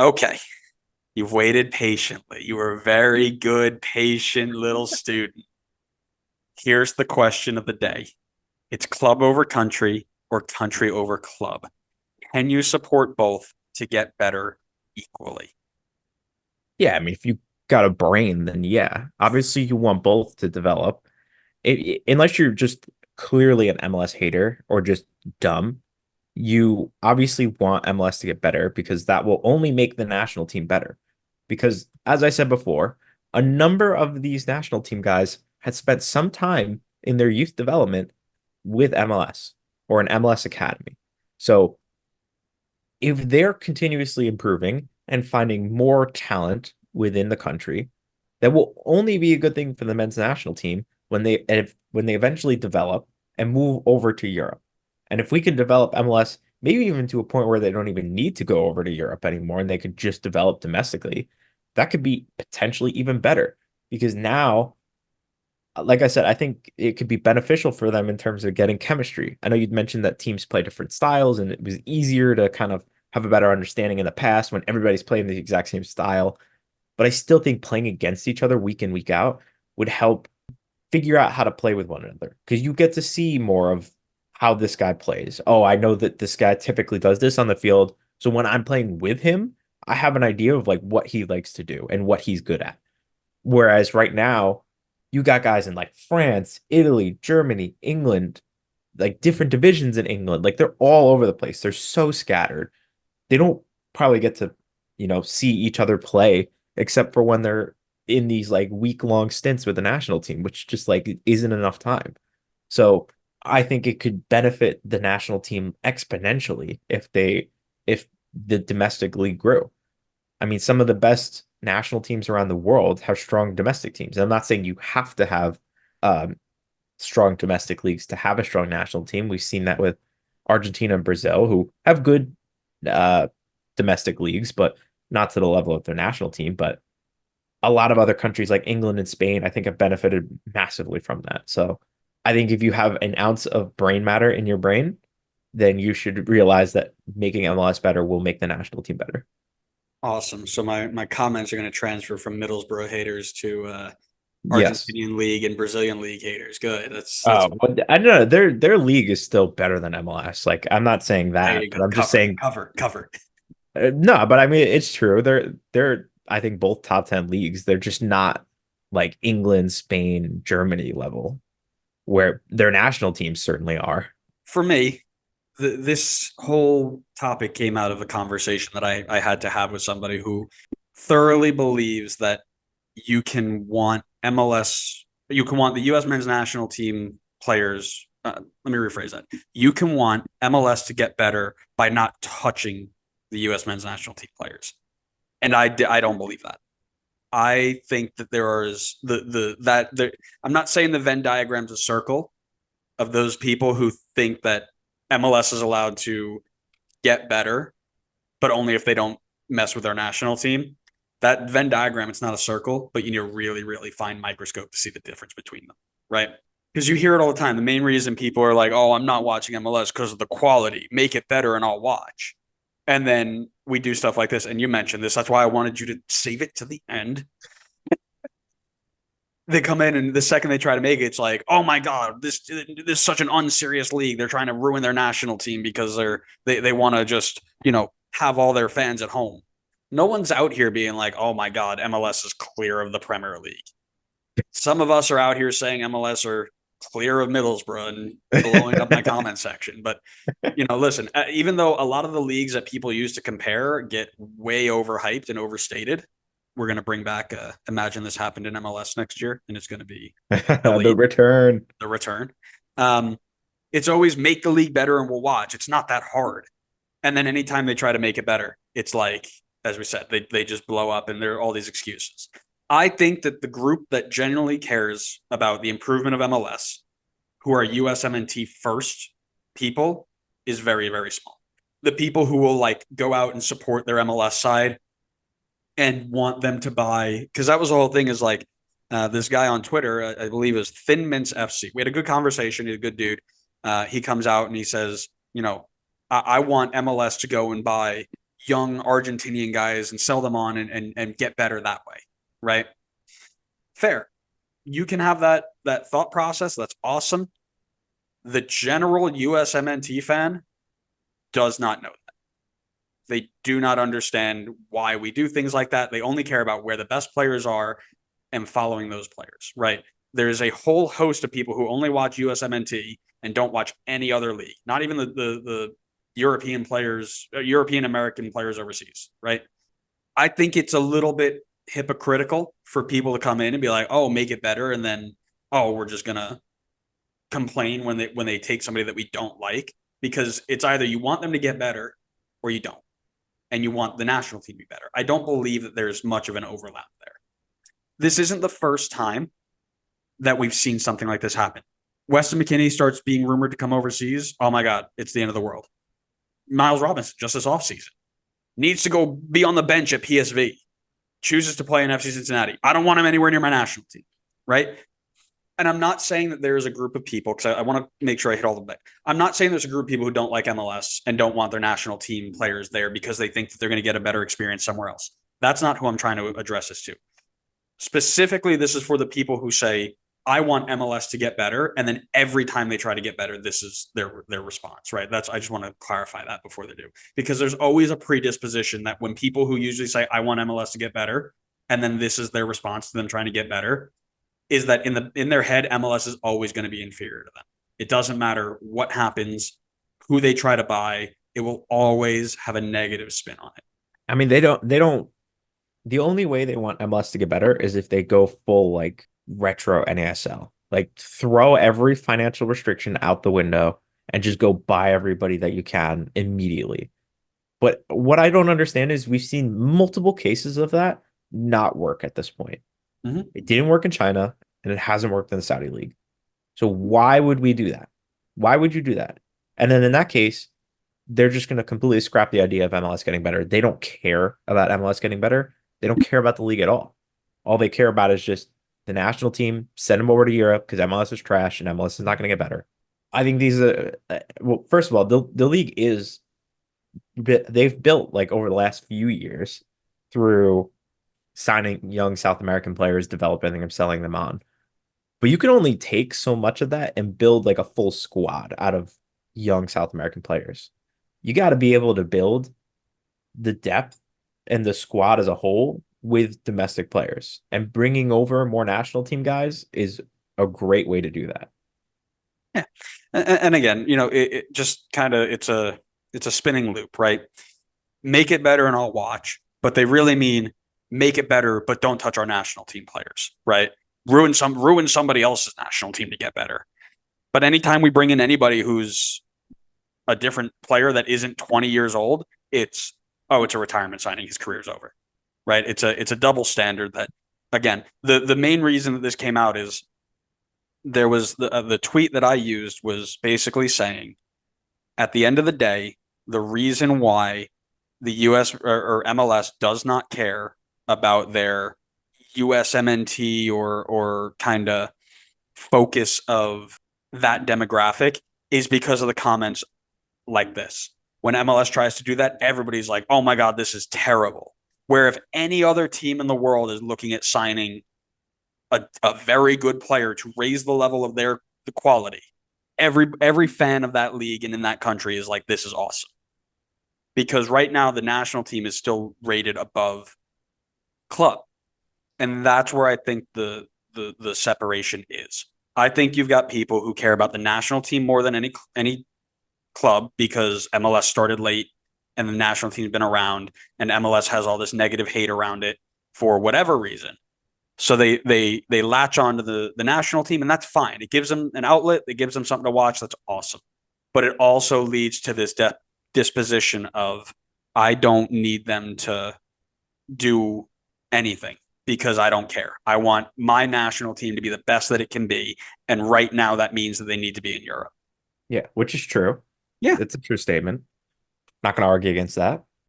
Okay. You've waited patiently. You were a very good, patient little student. Here's the question of the day. It's club over country or country over club. Can you support both to get better equally? Yeah, I mean, if you got a brain, then yeah, obviously you want both to develop. Unless you're just clearly an MLS hater or just dumb, you obviously want MLS to get better because that will only make the national team better. Because as I said before, a number of these national team guys had spent some time in their youth development with MLS or an MLS academy. So if they're continuously improving and finding more talent within the country, that will only be a good thing for the men's national team when they eventually develop and move over to Europe. And if we can develop MLS, maybe even to a point where they don't even need to go over to Europe anymore and they could just develop domestically, that could be potentially even better because now, like I said, I think it could be beneficial for them in terms of getting chemistry. I know you'd mentioned that teams play different styles and it was easier to kind of have a better understanding in the past when everybody's playing the exact same style. But I still think playing against each other week in, week out would help figure out how to play with one another because you get to see more of how this guy plays. Oh, I know that this guy typically does this on the field. So when I'm playing with him, I have an idea of like what he likes to do and what he's good at. Whereas right now, you got guys in like France, Italy, Germany, England, like different divisions in England. Like they're all over the place. They're so scattered. They don't probably get to, see each other play except for when they're in these like week-long stints with the national team, which just like isn't enough time. So I think it could benefit the national team exponentially if the domestic league grew. I mean, some of the best national teams around the world have strong domestic teams. I'm not saying you have to have um, strong domestic leagues to have a strong national team. We've seen that with Argentina and Brazil, who have good uh, domestic leagues, but not to the level of their national team. But a lot of other countries like England and Spain, I think, have benefited massively from that. So I think if you have an ounce of brain matter in your brain, then you should realize that making MLS better will make the national team better. Awesome. So my comments are going to transfer from Middlesbrough haters to Yes. Argentinian league and Brazilian league haters. Good. That's But I don't know. Their league is still better than MLS. Like I'm not saying there that, you but go. I'm just Covered, saying covered, covered. no. But I mean, it's true. They're I think both top 10 leagues. They're just not like England, Spain, Germany level, where their national teams certainly are. For me, this whole topic came out of a conversation that I had to have with somebody who thoroughly believes that you can want MLS, you can want the U.S. men's national team players. Let me rephrase that. You can want MLS to get better by not touching the U.S. men's national team players, and I don't believe that. I think that there is the that there. I'm not saying the Venn diagram's a circle of those people who think that MLS is allowed to get better, but only if they don't mess with our national team. That Venn diagram, it's not a circle, but you need a really, really fine microscope to see the difference between them, right? Because you hear it all the time. The main reason people are like, oh, I'm not watching MLS because of the quality. Make it better and I'll watch. And then we do stuff like this. And you mentioned this. That's why I wanted you to save it to the end. They come in and the second they try to make it, it's like, oh my god, this is such an unserious league. They're trying to ruin their national team because they want to just have all their fans at home. No one's out here being like, oh my god, MLS is clear of the Premier League. Some of us are out here saying MLS are clear of Middlesbrough and blowing up my comment section. But listen, even though a lot of the leagues that people use to compare get way overhyped and overstated, we're going to bring back imagine this happened in MLS next year and it's going to be The elite, return. the return. um, it's always make the league better and we'll watch. It's not that hard. And then anytime they try to make it better, it's like, as we said, they just blow up and there are all these excuses. I think that the group that genuinely cares about the improvement of MLS, who are USMNT first people, is very, very small. The people who will like go out and support their MLS side and want them to buy, because that was the whole thing, is like this guy on Twitter, I believe is Thin Mints FC. We had a good conversation. He's a good dude. He comes out and he says, I want MLS to go and buy young Argentinian guys and sell them on and get better that way, right? Fair. You can have that thought process. That's awesome. The general USMNT fan does not know that. They do not understand why we do things like that. They only care about where the best players are and following those players, right? There's a whole host of people who only watch USMNT and don't watch any other league, not even the European players, European American players overseas, right? I think it's a little bit hypocritical for people to come in and be like, "Oh, make it better," and then, "Oh, we're just gonna complain when they take somebody that we don't like," because it's either you want them to get better or you don't, and you want the national team to be better. I don't believe that there's much of an overlap there. This isn't the first time that we've seen something like this happen. Weston McKennie starts being rumored to come overseas. Oh my God, it's the end of the world. Miles Robinson, just this offseason, needs to go be on the bench at PSV, chooses to play in FC Cincinnati. I don't want him anywhere near my national team, right? And I'm not saying that there is a group of people, because I want to make sure I hit all the back. I'm not saying there's a group of people who don't like MLS and don't want their national team players there because they think that they're going to get a better experience somewhere else. That's not who I'm trying to address this to. Specifically, this is for the people who say, I want MLS to get better, and then every time they try to get better, this is their response, right? I just want to clarify that before they do, because there's always a predisposition that when people who usually say I want MLS to get better, and then this is their response to them trying to get better, is that in their head MLS is always going to be inferior to them. It doesn't matter what happens, who they try to buy, it will always have a negative spin on it. I mean, they don't the only way they want MLS to get better is if they go full like retro NASL. Like throw every financial restriction out the window and just go buy everybody that you can immediately. But what I don't understand is we've seen multiple cases of that not work at this point. Mm-hmm. It didn't work in China and it hasn't worked in the Saudi League. So why would we do that? Why would you do that? And then in that case, they're just going to completely scrap the idea of MLS getting better. They don't care about MLS getting better. They don't care about the league at all. All they care about is just the national team, send them over to Europe because MLS is trash and MLS is not going to get better. I think these are, well, first of all, the league is, they've built like over the last few years through signing young South American players, developing them, selling them on. But you can only take so much of that and build like a full squad out of young South American players. You got to be able to build the depth and the squad as a whole with domestic players. And bringing over more national team guys is a great way to do that. Yeah, and again, it just kind of it's a spinning loop, right? Make it better and I'll watch, but they really mean make it better, but don't touch our national team players, right? Ruin somebody else's national team to get better. But anytime we bring in anybody who's a different player that isn't 20 years old, it's a retirement signing. His career's over, right? It's a double standard that, again, the main reason that this came out is there was the tweet that I used was basically saying at the end of the day, the reason why the US or MLS does not care about their USMNT or kind of focus of that demographic is because of the comments like this. When MLS tries to do that, everybody's like, oh my God, this is terrible. Where if any other team in the world is looking at signing a very good player to raise the level of the quality, every fan of that league and in that country is like, this is awesome. Because right now the national team is still rated above club. And that's where I think the separation is. I think you've got people who care about the national team more than any club because MLS started late and the national team's been around and MLS has all this negative hate around it for whatever reason. So they latch on to the national team, and that's fine. It gives them an outlet. It gives them something to watch. That's awesome. But it also leads to this disposition of I don't need them to do anything because I don't care. I want my national team to be the best that it can be. And right now that means that they need to be in Europe. Yeah, which is true. Yeah. It's a true statement. Not going to argue against that.